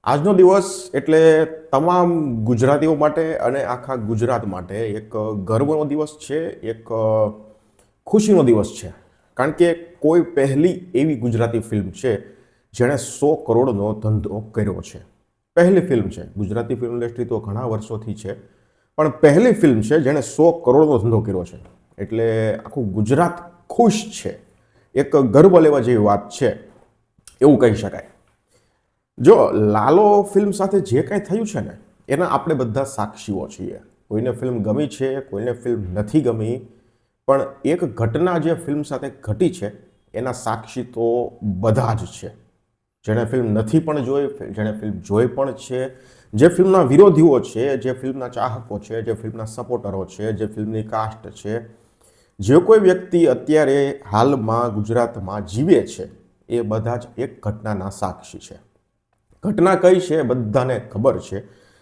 આજનો દિવસ એટલે તમામ ગુજરાતીઓ માટે અને આખા ગુજરાત માટે એક ગર્વનો દિવસ છે, એક ખુશીનો દિવસ છે. કારણ કે કોઈ પહેલી એવી ગુજરાતી ફિલ્મ છે જેણે 100 કરોડનો ધંધો કર્યો છે. પહેલી ફિલ્મ છે. ગુજરાતી ફિલ્મ ઇન્ડસ્ટ્રી તો ઘણા વર્ષોથી છે, પણ પહેલી ફિલ્મ છે જેણે 100 કરોડનો ધંધો કર્યો છે. એટલે આખું ગુજરાત ખુશ છે. એક ગર્વ લેવા જેવી વાત છે એવું કહી શકાય. જો લાલો ફિલ્મ સાથે જે કાંઈ થયું છે ને એના આપણે બધા સાક્ષીઓ છીએ. કોઈને ફિલ્મ ગમી છે, કોઈને ફિલ્મ નથી ગમી, પણ એક ઘટના જે ફિલ્મ સાથે ઘટી છે એના સાક્ષી તો બધા જ છે. જેણે ફિલ્મ નથી પણ જોઈ, જેણે ફિલ્મ જોઈ પણ છે, જે ફિલ્મના વિરોધીઓ છે, જે ફિલ્મના ચાહકો છે, જે ફિલ્મના સપોર્ટરો છે, જે ફિલ્મની કાસ્ટ છે, જે કોઈ વ્યક્તિ અત્યારે હાલમાં ગુજરાતમાં જીવે છે એ બધા જ એક ઘટનાના સાક્ષી છે. ઘટના કઈ છે બધાને ખબર છે,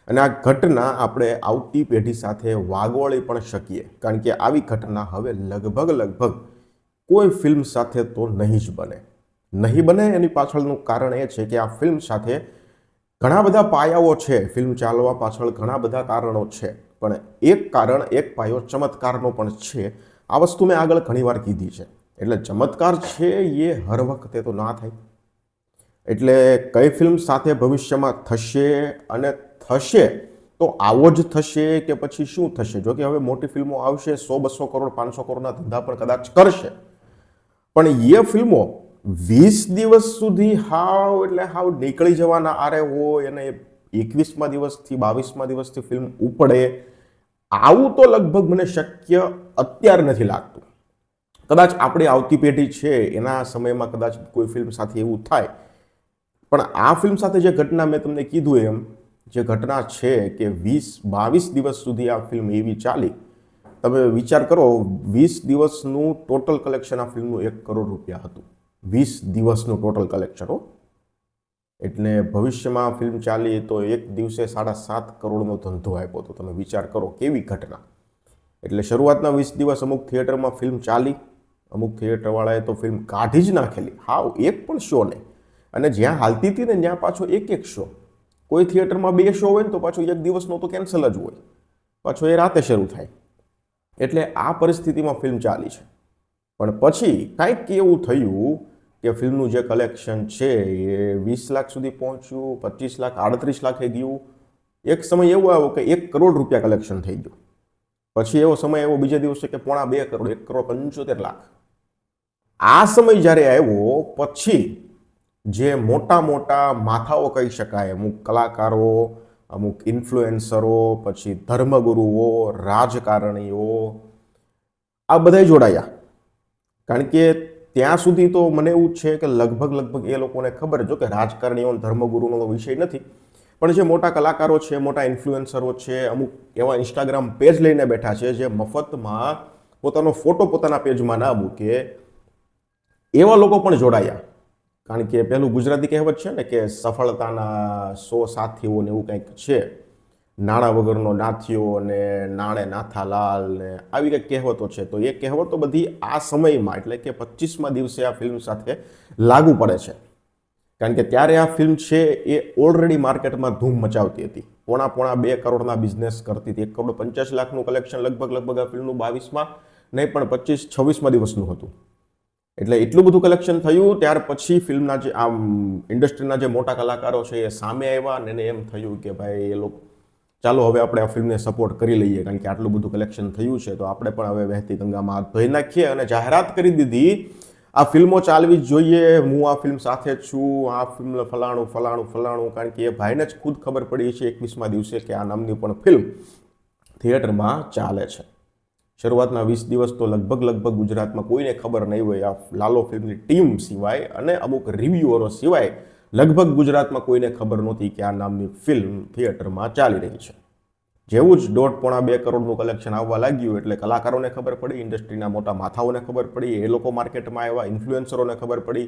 અને આ ઘટના આપણે આવતી પેઢી સાથે વાગોળી પણ શકીએ, કારણ કે આવી ઘટના હવે લગભગ કોઈ ફિલ્મ સાથે તો નહીં જ બને. નહીં બને એની પાછળનું કારણ એ છે કે આ ફિલ્મ સાથે ઘણા બધા પાયાઓ છે. ફિલ્મ ચાલવા પાછળ ઘણા બધા કારણો છે, પણ એક કારણ, એક પાયો ચમત્કારનો પણ છે. આ વસ્તુ મેં આગળ ઘણીવાર કીધી છે. એટલે ચમત્કાર છે એ હર વખતે તો ના થાય. એટલે કઈ ફિલ્મ સાથે ભવિષ્યમાં થશે અને થશે તો આવો જ થશે કે પછી શું થશે? જો કે હવે મોટી ફિલ્મો આવશે, 100-200 કરોડ 500 કરોડના ધંધા પણ કદાચ કરશે, પણ એ ફિલ્મો 20 દિવસ સુધી હાવ નીકળી જવાના આરે હોય અને 21મા દિવસથી 22મા દિવસથી ફિલ્મ ઉપડે, આવું તો લગભગ મને શક્ય અત્યારે નથી લાગતું. કદાચ આપણી આવતી પેઢી છે એના સમયમાં કદાચ કોઈ ફિલ્મ સાથે એવું થાય, પણ આ ફિલ્મ સાથે જે ઘટના મેં તમને કીધું એમ જે ઘટના છે કે 20-22 દિવસ સુધી આ ફિલ્મ એવી ચાલી. તમે વિચાર કરો, 20 દિવસનું ટોટલ કલેક્શન આ ફિલ્મનું 1 કરોડ રૂપિયા હતું. 20 દિવસનું ટોટલ કલેક્શન. એટલે ભવિષ્યમાં ફિલ્મ ચાલી તો એક દિવસે 7.5 કરોડનો ધંધો આપ્યો. તો તમે વિચાર કરો કેવી ઘટના. એટલે શરૂઆતના 20 દિવસ અમુક થિયેટરમાં ફિલ્મ ચાલી, અમુક થિયેટરવાળાએ તો ફિલ્મ કાઢી જ નાખેલી, એક પણ શો નહીં. અને જ્યાં હાલતી હતી ને ત્યાં પાછો એક શો. કોઈ થિયેટરમાં 2 શો હોય ને તો પાછો એક દિવસનો તો કેન્સલ જ હોય, પાછો એ રાતે શરૂ થાય. એટલે આ પરિસ્થિતિમાં ફિલ્મ ચાલી છે. પણ પછી કાંઈક એવું થયું કે ફિલ્મનું જે કલેક્શન છે એ 20 લાખ સુધી પહોંચ્યું, 25 લાખ, 38 લાખે ગયું. એક સમય એવો આવ્યો કે 1 કરોડ રૂપિયા કલેક્શન થઈ ગયું. પછી એવો સમય આવ્યો બીજા દિવસે કે 1.5 કરોડ, 1 કરોડ 75 લાખ. આ સમય જ્યારે આવ્યો પછી જે મોટા માથાઓ કહી શકાય, અમુક કલાકારો, અમુક ઇન્ફ્લુએન્સરો, પછી ધર્મગુરુઓ, રાજકારણીઓ, આ બધા જોડાયા. કારણ કે ત્યાં સુધી તો મને એવું છે કે લગભગ એ લોકોને ખબર, જો કે રાજકારણીઓ ધર્મગુરુનો વિષય નથી, પણ જે મોટા કલાકારો છે, મોટા ઇન્ફ્લુએન્સરો છે, અમુક એવા ઇન્સ્ટાગ્રામ પેજ લઈને બેઠા છે જે મફતમાં પોતાનો ફોટો પોતાના પેજમાં ના મૂકે, એવા લોકો પણ જોડાયા. કારણ કે પેલું ગુજરાતી કહેવત છે ને કે સફળતાના 100 સાથીઓ ને એવું કંઈક છે, નાણાં વગરનો નાથિયો ને નાણે નાથાલાલ ને આવી કંઈક કહેવતો છે. તો એ કહેવતો બધી આ સમયમાં એટલે કે 25મા દિવસે આ ફિલ્મ સાથે લાગુ પડે છે. કારણ કે ત્યારે આ ફિલ્મ છે એ ઓલરેડી માર્કેટમાં ધૂમ મચાવતી હતી. 1.5 કરોડના બિઝનેસ કરતી હતી. 1 કરોડ 85 લાખનું કલેક્શન લગભગ આ ફિલ્મનું 22મા નહીં પણ 25-26મા દિવસનું હતું. એટલે એટલું બધું કલેક્શન થયું. ત્યાર પછી ફિલ્મના જે આમ ઇન્ડસ્ટ્રીના જે મોટા કલાકારો છે એ સામે આવ્યા અને એને એમ થયું કે ભાઈ એ લોકો ચાલો હવે આપણે આ ફિલ્મને સપોર્ટ કરી લઈએ, કારણ કે આટલું બધું કલેક્શન થયું છે તો આપણે પણ હવે વહેતી ગંગામાં હાથ ધોઈ નાખીએ. અને જાહેરાત કરી દીધી આ ફિલ્મો ચાલવી જ જોઈએ, હું આ ફિલ્મ સાથે છું, આ ફિલ્મ ફલાણું. કારણ કે એ ભાઈને જ ખુદ ખબર પડી છે 21મા દિવસે કે આ નામની પણ ફિલ્મ થિયેટરમાં ચાલે છે. શરૂઆતના 20 દિવસ તો લગભગ ગુજરાતમાં કોઈને ખબર નહીં હોય, આ લાલો ફિલ્મની ટીમ સિવાય અને અમુક રિવ્યુઅરો સિવાય લગભગ ગુજરાતમાં કોઈને ખબર નહોતી કે આ નામની ફિલ્મ થિયેટરમાં ચાલી રહી છે. જેવું જ 1.5-2 કરોડનું કલેક્શન આવવા લાગ્યું એટલે કલાકારોને ખબર પડી, ઇન્ડસ્ટ્રીના મોટા માથાઓને ખબર પડી, એ લોકો માર્કેટમાં આવ્યા, ઇન્ફ્લુએન્સરોને ખબર પડી.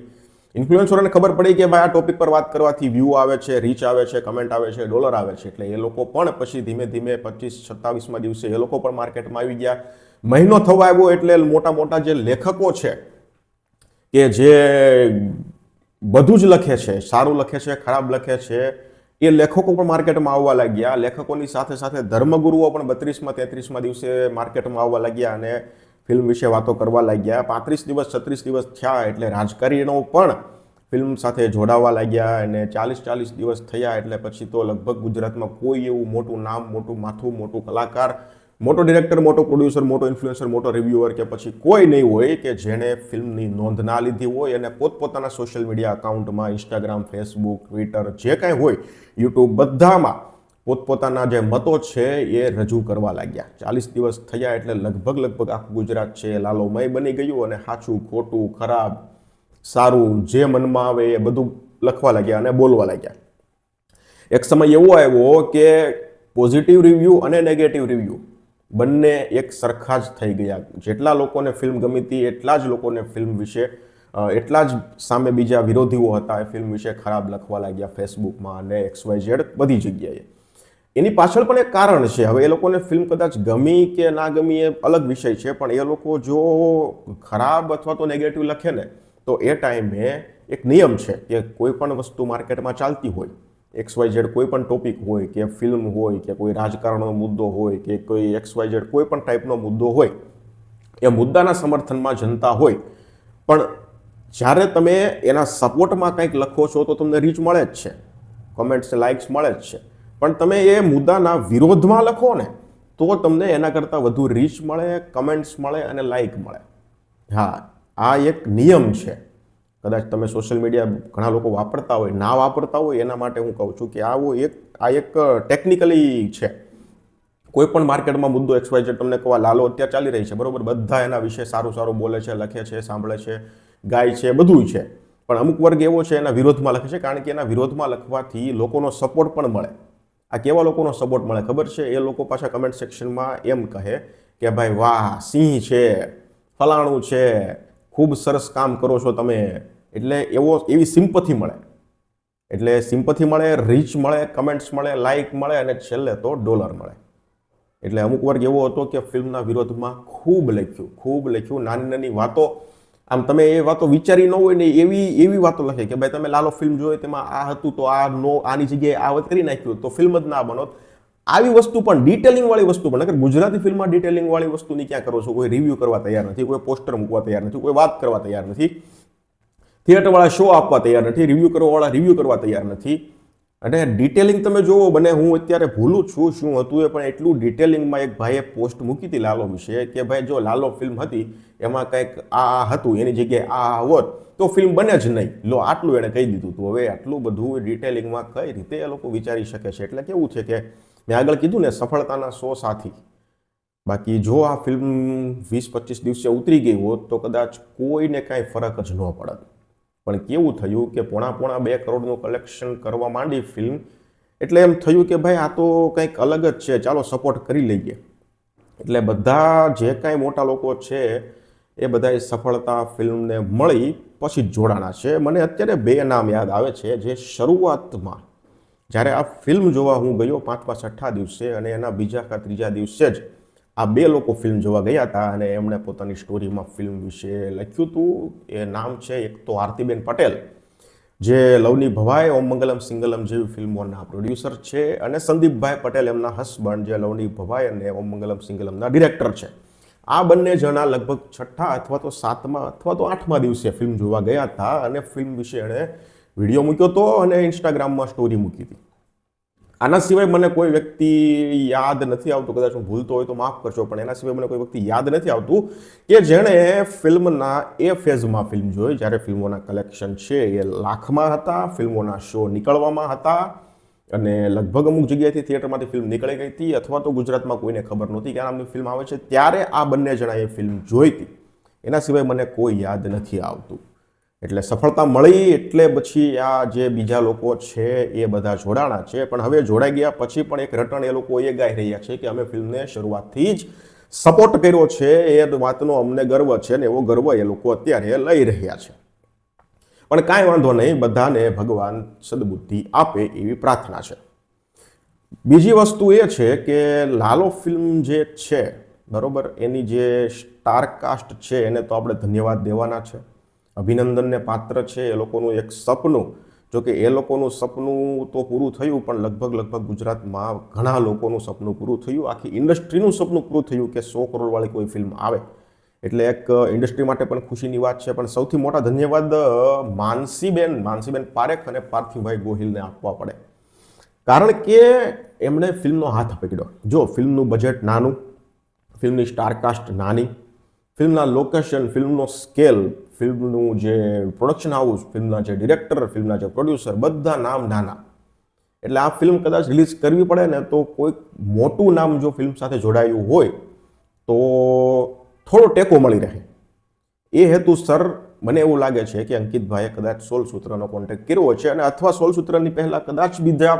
ઇન્ફ્લુએન્સરોને ખબર પડી કે ભાઈ આ ટોપિક પર વાત કરવાથી વ્યૂ આવે છે, રીચ આવે છે, કમેન્ટ આવે છે, ડોલર આવે છે. એટલે એ લોકો પણ પછી ધીમે 25-27મા દિવસે એ લોકો પણ માર્કેટમાં આવી ગયા. મહિનો થવા આવ્યો એટલે મોટા જે લેખકો છે કે જે બધું જ લખે છે, સારું લખે છે, ખરાબ લખે છે, એ લેખકો પણ માર્કેટમાં આવવા લાગ્યા. લેખકોની સાથે સાથે ધર્મગુરુઓ પણ 32માં 33માં દિવસે માર્કેટમાં આવવા લાગ્યા અને ફિલ્મ વિશે વાતો કરવા લાગ્યા. 35 દિવસ 36 દિવસ થયા એટલે રાજકારણીઓ પણ ફિલ્મ સાથે જોડાવા લાગ્યા અને 40 દિવસ થયા એટલે પછી તો લગભગ ગુજરાતમાં કોઈ એવું મોટું નામ, મોટું માથું, મોટું કલાકાર, મોટો ડિરેક્ટર, મોટો પ્રોડ્યુસર, મોટો ઇન્ફ્લુએન્સર, મોટો રિવ્યુઅર કે પછી કોઈ નહીં હોય કે જેણે ફિલ્મની નોંધ ના લીધી હોય અને પોતપોતાના સોશિયલ મીડિયા અકાઉન્ટમાં, ઇન્સ્ટાગ્રામ, ફેસબુક, ટ્વિટર, જે કાંઈ હોય, યુટ્યુબ, બધામાં પોતપોતાના જે મતો છે એ રજૂ કરવા લાગ્યા. 40 દિવસ થયા એટલે લગભગ આખું ગુજરાત છે લાલોમય બની ગયું અને સાચું, ખોટું, ખરાબ, સારું, જે મનમાં આવે એ બધું લખવા લાગ્યા અને બોલવા લાગ્યા. એક સમય એવો આવ્યો કે પોઝિટિવ રિવ્યૂ અને નેગેટિવ રિવ્યૂ બંને એક સરખા જ થઈ ગયા. જેટલા લોકોને ફિલ્મ ગમી હતી એટલા જ લોકોને ફિલ્મ વિશે એટલા જ સામે બીજા વિરોધીઓ હતા એ ફિલ્મ વિશે ખરાબ લખવા લાગ્યા ફેસબુકમાં અને XYZ બધી જગ્યાએ. એની પાછળ પણ એક કારણ છે. હવે એ લોકોને ફિલ્મ કદાચ ગમી કે ના ગમી એ અલગ વિષય છે, પણ એ લોકો જો ખરાબ અથવા તો નેગેટિવ લખે ને તો એ ટાઈમે એક નિયમ છે કે કોઈ પણ વસ્તુ માર્કેટમાં ચાલતી હોય, XYZ કોઈ પણ ટોપિક હોય કે ફિલ્મ હોય કે કોઈ રાજકારણનો મુદ્દો હોય કે કોઈ XYZ કોઈ પણ ટાઈપનો મુદ્દો હોય, એ મુદ્દાના સમર્થનમાં જનતા હોય, પણ જ્યારે તમે એના સપોર્ટમાં કંઈક લખો છો તો તમને રીચ મળે જ છે, કમેન્ટ્સ, લાઇક્સ મળે જ છે. પણ તમે એ મુદ્દાના વિરોધમાં લખો ને તો તમને એના કરતાં વધુ રીચ મળે, કમેન્ટ્સ મળે અને લાઇક મળે. હા, આ એક નિયમ છે. કદાચ તમે સોશિયલ મીડિયા ઘણા લોકો વાપરતા હોય, ના વાપરતા હોય, એના માટે હું કહું છું કે આ એક ટેકનિકલી છે. કોઈ પણ માર્કેટમાં મુદ્દો XYZ તમને કહવા લાલો અત્યારે ચાલી રહી છે, બરોબર, બધા એના વિશે સારું બોલે છે, લખે છે, સાંભળે છે, ગાય છે, બધું છે. પણ અમુક વર્ગ એવો છે એના વિરોધમાં લખે છે, કારણ કે એના વિરોધમાં લખવાથી લોકોનો સપોર્ટ પણ મળે. આ કેવા લોકોનો સપોર્ટ મળે ખબર છે? એ લોકો પાછા કમેન્ટ સેક્શનમાં એમ કહે કે ભાઈ વાહ, સિંહ છે, ફલાણું છે, ખૂબ સરસ કામ કરો છો તમે. એટલે એવી સિમ્પથી મળે. એટલે સિમ્પથી મળે, રીચ મળે, કમેન્ટ્સ મળે, લાઇક મળે અને છેલ્લે તો ડોલર મળે. એટલે અમુક વર્ગ એવો હતો કે ફિલ્મના વિરોધમાં ખૂબ લખ્યું, નાની વાતો, આમ તમે એ વાતો વિચારી ન હોય ને એવી વાતો લખે કે ભાઈ તમે લાલો ફિલ્મ જોઈ, તેમાં આ હતું તો આની જગ્યાએ આ કરી નાખ્યું તો ફિલ્મ જ ના બનો. આવી વસ્તુ પણ, ડિટેલિંગ વાળી વસ્તુ પણ, નકર ગુજરાતી ફિલ્મમાં ડિટેલિંગ વાળી વસ્તુની ક્યાં કરો છો? કોઈ રિવ્યૂ કરવા તૈયાર નથી, કોઈ પોસ્ટર મૂકવા તૈયાર નથી, કોઈ વાત કરવા તૈયાર નથી, થિયેટરવાળા શો આપવા તૈયાર નથી, રિવ્યૂ કરવાવાળા રિવ્યૂ કરવા તૈયાર નથી. અને ડિટેલિંગ તમે જુઓ, મને હું અત્યારે ભૂલું છું શું હતું એ, પણ એટલું ડિટેલિંગમાં એક ભાઈએ પોસ્ટ મૂકી હતી લાલો વિશે કે ભાઈ જો લાલો ફિલ્મ હતી એમાં કંઈક આ હતું, એની જગ્યાએ આ હોત તો ફિલ્મ બને જ નહીં. લો, આટલું એણે કહી દીધું હતું. હવે આટલું બધું ડિટેલિંગમાં કઈ રીતે એ લોકો વિચારી શકે છે? એટલે કેવું છે કે મેં આગળ કીધું ને, સફળતાના 100 સાથી. બાકી જો આ ફિલ્મ 20-25 દિવસે ઉતરી ગઈ હોત તો કદાચ કોઈને કાંઈ ફરક જ ન પડત. પણ કેવું થયું કે પોણા 2 કરોડનું કલેક્શન કરવા માંડી ફિલ્મ, એટલે એમ થયું કે ભાઈ આ તો કંઈક અલગ જ છે, ચાલો સપોર્ટ કરી લઈએ. એટલે બધા જે કાંઈ મોટા લોકો છે એ બધાએ સફળતા ફિલ્મને મળી પછી જ જોડાણા છે. મને અત્યારે 2 નામ યાદ આવે છે જે શરૂઆતમાં જ્યારે આ ફિલ્મ જોવા હું ગયો 5મા-6ઠા દિવસે અને એના બીજા કે ત્રીજા દિવસે જ આ 2 લોકો ફિલ્મ જોવા ગયા હતા અને એમણે પોતાની સ્ટોરીમાં ફિલ્મ વિશે લખ્યું હતું. એ નામ છે એક તો આરતીબેન પટેલ, જે લવની ભવાઈ, ઓમ મંગલમ સિંગલમ જેવી ફિલ્મોના પ્રોડ્યુસર છે, અને સંદીપભાઈ પટેલ એમના હસબન્ડ, જે લવની ભવાઈ અને ઓમ મંગલમ સિંગલમના ડિરેક્ટર છે. આ બંને જણા લગભગ 6ઠા અથવા તો 7મા અથવા તો 8મા દિવસે ફિલ્મ જોવા ગયા હતા અને ફિલ્મ વિશે એણે વિડીયો મૂક્યો હતો અને ઇન્સ્ટાગ્રામમાં સ્ટોરી મૂકી હતી. આના સિવાય મને કોઈ વ્યક્તિ યાદ નથી આવતું, કદાચ હું ભૂલતો હોય તો માફ કરશો, પણ એના સિવાય મને કોઈ વ્યક્તિ યાદ નથી આવતું કે જેણે ફિલ્મના એ ફેઝમાં ફિલ્મ જોઈ જ્યારે ફિલ્મોના કલેક્શન છે એ લાખમાં હતા, ફિલ્મોના શો નીકળવામાં હતા અને લગભગ અમુક જગ્યાએથી થિયેટરમાંથી ફિલ્મ નીકળી ગઈ હતી અથવા તો ગુજરાતમાં કોઈને ખબર નહોતી કે આ નામની ફિલ્મ આવે છે. ત્યારે આ બંને જણાએ ફિલ્મ જોઈ હતી. એના સિવાય મને કોઈ યાદ નથી આવતું. એટલે સફળતા મળી એટલે પછી આ જે બીજા લોકો છે એ બધા જોડાણા છે. પણ હવે જોડાઈ ગયા પછી પણ એક રટણ એ લોકો એ ગાઈ રહ્યા છે કે અમે ફિલ્મને શરૂઆતથી જ સપોર્ટ કર્યો છે, એ વાતનો અમને ગર્વ છે ને એવો ગર્વ એ લોકો અત્યારે લઈ રહ્યા છે. પણ કાંઈ વાંધો નહીં, બધાને ભગવાન સદબુદ્ધિ આપે એવી પ્રાર્થના છે. બીજી વસ્તુ એ છે કે લાલો ફિલ્મ જે છે, બરોબર, એની જે સ્ટારકાસ્ટ છે એને તો આપણે ધન્યવાદ દેવાના છે, અભિનંદનને પાત્ર છે. એ લોકોનું એક સપનું જોકે એ લોકોનું સપનું તો પૂરું થયું, પણ લગભગ ગુજરાતમાં ઘણા લોકોનું સપનું પૂરું થયું, આખી ઇન્ડસ્ટ્રીનું સપનું પૂરું થયું કે 100 કરોડવાળી કોઈ ફિલ્મ આવે. એટલે એક ઇન્ડસ્ટ્રી માટે પણ ખુશીની વાત છે. પણ સૌથી મોટા ધન્યવાદ માનસીબેન પારેખ અને પાર્થિવભાઈ ગોહિલને આપવા પડે, કારણ કે એમણે ફિલ્મનો હાથ પકડ્યો. જો ફિલ્મનું બજેટ નાનું, ફિલ્મની સ્ટારકાસ્ટ નાની, ફિલ્મના લોકેશન, ફિલ્મનો સ્કેલ, ફિલ્મનું જે પ્રોડક્શન હાઉસ, ફિલ્મના જે ડિરેક્ટર, ફિલ્મના જે પ્રોડ્યુસર, બધા નામ નાના. એટલે આ ફિલ્મ કદાચ રિલીઝ કરવી પડે ને તો કોઈક મોટું નામ જો ફિલ્મ સાથે જોડાયું હોય તો થોડો ટેકો મળી રહે. એ હેતુસર મને એવું લાગે છે કે અંકિતભાઈએ કદાચ 16 સૂત્રનો કોન્ટેક્ટ કર્યો છે, અને અથવા 16 સૂત્રની પહેલાં કદાચ બીજા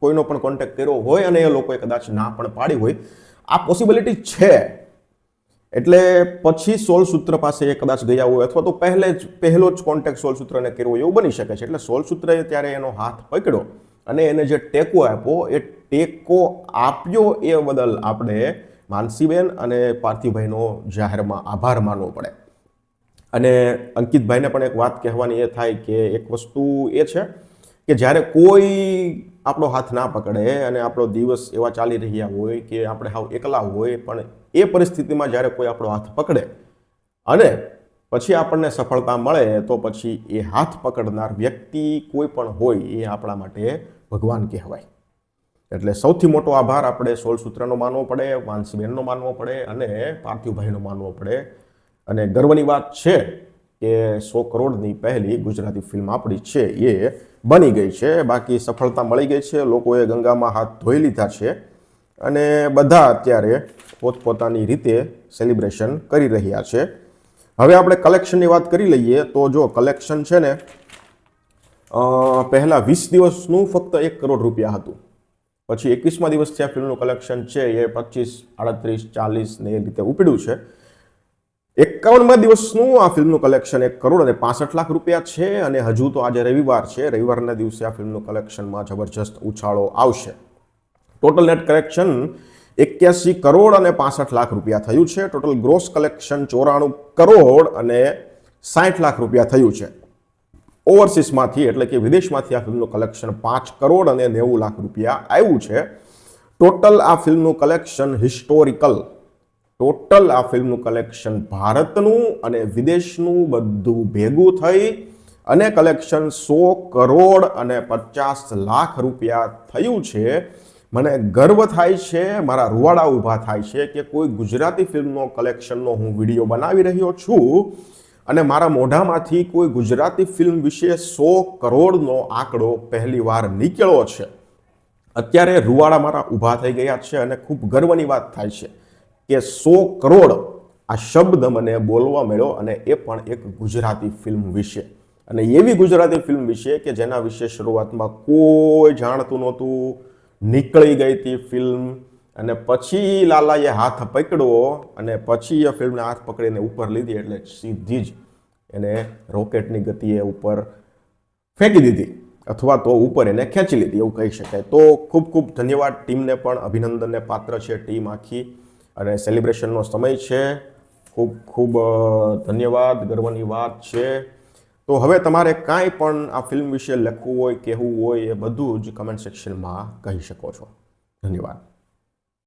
કોઈનો પણ કોન્ટેક્ટ કર્યો હોય અને એ લોકોએ કદાચ ના પણ પાડી હોય. આ પોસિબિલિટી છે. એટલે પછી 16 સૂત્ર પાસે એ કદાચ ગયા હોય, અથવા તો પહેલો જ કોન્ટેક્ટ 16 સૂત્રને કર્યો હોય, એવું બની શકે છે. એટલે 16 સૂત્રએ ત્યારે એનો હાથ પકડ્યો અને એને જે ટેકો આપ્યો, એ ટેકો આપ્યો એ બદલ આપણે માનસીબેન અને પાર્થિવભાઈનો જાહેરમાં આભાર માનવો પડે. અને અંકિતભાઈને પણ એક વાત કહેવાની એ થાય કે એક વસ્તુ એ છે કે જ્યારે કોઈ આપણો હાથ ના પકડે અને આપણો દિવસ એવા ચાલી રહ્યા હોય કે આપણે હાવ એકલા હોય, પણ એ પરિસ્થિતિમાં જ્યારે કોઈ આપણો હાથ પકડે અને પછી આપણને સફળતા મળે, તો પછી એ હાથ પકડનાર વ્યક્તિ કોઈ પણ હોય એ આપણા માટે ભગવાન કહેવાય. એટલે સૌથી મોટો આભાર આપણે 16 સૂત્રનો માનવો પડે, માનસીબેનનો માનવો પડે અને પાર્થિવભાઈનો માનવો પડે. અને ગર્વની વાત છે કે 100 કરોડની પહેલી ગુજરાતી ફિલ્મ આપણી છે એ બની ગઈ છે. બાકી સફળતા મળી ગઈ છે, લોકોએ ગંગામાં હાથ ધોઈ લીધા છે અને બધા અત્યારે પોતપોતાની રીતે સેલિબ્રેશન કરી રહ્યા છે. હવે આપણે કલેક્શનની વાત કરી લઈએ. તો જો કલેક્શન છે ને, પહેલાં 20 દિવસનું ફક્ત 1 કરોડ રૂપિયા હતું. પછી 21મા દિવસથી આ ફિલ્મનું કલેક્શન છે એ 25, 38, 40 ને એ રીતે ઉપડ્યું છે. 51મા દિવસનું આ ફિલ્મનું કલેક્શન 1 કરોડ અને 65 લાખ રૂપિયા છે. અને હજુ તો આજે રવિવાર છે, રવિવારના દિવસે આ ફિલ્મનું કલેક્શનમાં જબરજસ્ત ઉછાળો આવશે. ટોટલ નેટ કલેક્શન 81 કરોડ અને 65 લાખ રૂપિયા થયું છે. ટોટલ ગ્રોસ કલેક્શન 94 કરોડ અને 60 લાખ રૂપિયા થયું છે. ઓવરસીસમાંથી એટલે કે વિદેશમાંથી આ ફિલ્મનું કલેક્શન 5 કરોડ અને 90 લાખ રૂપિયા આવ્યું છે. ટોટલ આ ફિલ્મનું કલેક્શન હિસ્ટોરિકલ, ટોટલ આ ફિલ્મનું કલેક્શન ભારતનું અને વિદેશનું બધું ભેગું થઈ અને કલેક્શન 100 કરોડ અને 50 લાખ રૂપિયા થયું છે. મને ગર્વ થાય છે, મારા રૂવાડા ઊભા થાય છે કે કોઈ ગુજરાતી ફિલ્મનો કલેક્શનનો હું વિડીયો બનાવી રહ્યો છું અને મારા મોઢામાંથી કોઈ ગુજરાતી ફિલ્મ વિશે 100 કરોડનો આંકડો પહેલીવાર નીકળ્યો છે. અત્યારે રૂવાડા મારા ઊભા થઈ ગયા છે અને ખૂબ ગર્વની વાત થાય છે કે 100 કરોડ આ શબ્દ મને બોલવા મળ્યો, અને એ પણ એક ગુજરાતી ફિલ્મ વિશે. અને એવી ગુજરાતી ફિલ્મ વિશે કે જેના વિશે શરૂઆતમાં કોઈ જાણતું નહોતું. નીકળી ગઈ હતી ફિલ્મ અને પછી લાલાએ હાથ પકડ્યો અને પછી એ ફિલ્મને હાથ પકડીને ઉપર લીધી એટલે સીધી જ એને રોકેટની ગતિએ ઉપર ફેંકી દીધી, અથવા તો ઉપર એને ખેંચી લીધી એવું કહી શકાય. તો ખૂબ ખૂબ ધન્યવાદ. ટીમને પણ અભિનંદનને પાત્ર છે, ટીમ આખી. અને સેલિબ્રેશનનો સમય છે. ખૂબ ખૂબ ધન્યવાદ. ગર્વની વાત છે. તો હવે તમારે કાંઈ પણ આ ફિલ્મ વિશે લખવું હોય, કહેવું હોય, એ બધું જ કમેન્ટ સેક્શનમાં કહી શકો છો. ધન્યવાદ.